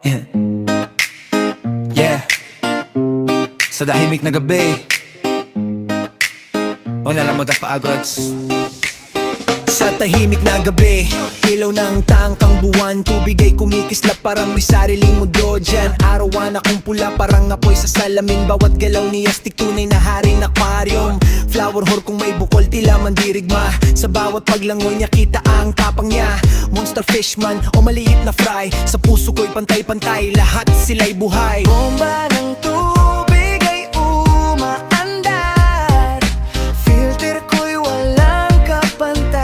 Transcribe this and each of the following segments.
Yeah. Yeah. Sa tahimik na gabi, wala mo pagods. Sa tahimik na gabi, ilaw ng tangkang buwan, tubig ay kumikislap parang may sariling mundo dyan. Arawan akong pula parang apoy sa salamin, bawat galaw ni Astig tunay na haring aquarium. Flower whore kung may bukol tila mandirigma, sa bawat paglangoy niya kita ang tapang niya. Monster fishman o maliit na fry, sa puso ko'y pantay-pantay, lahat sila'y buhay. Bomba ng tubig ay umaandar, filter ko'y walang kapantay.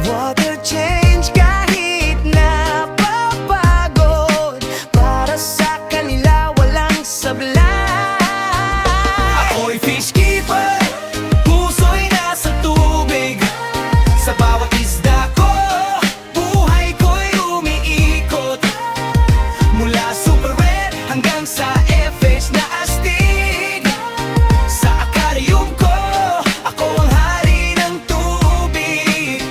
Water change kahit napapagod, para sa kanila walang sablay. Ako'y fish keeper, puso'y nasa tubig. Sa bawat isda ko, buhay ko'y umiikot. Mula super red hanggang sa FH na astig. Sa aquarium ko, ako ang hari ng tubig.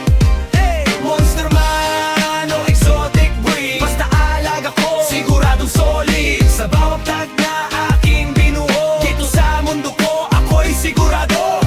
Hey! Monster man o exotic breed, basta alaga ko, siguradong solid. Sa bawat tag na aking binuo, dito sa mundo ko, ako'y sigurado.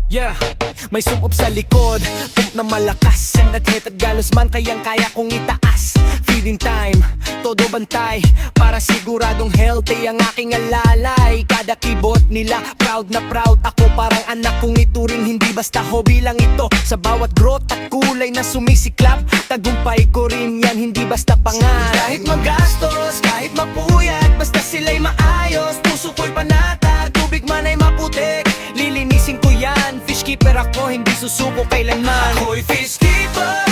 Yeah, may sumop sa likod, pump na malakas, and at hit at galos man kayang kaya kong itaas. Feeding time, todo bantay, para siguradong healthy ang aking alalay. Kada kibot nila, proud na proud ako, parang anak kong ituring, hindi basta hobby lang ito. Sa bawat growth at kulay na sumisiklap, tagumpay ko rin yan, hindi basta pangarap. Kahit magastos, kahit mapuyat, basta sila'y maayos, puso ko'y panatag, tubig man ay maputik, lilinisin ko yan. Fish keeper ako, hindi susuko kailanman. Ako'y fish keeper,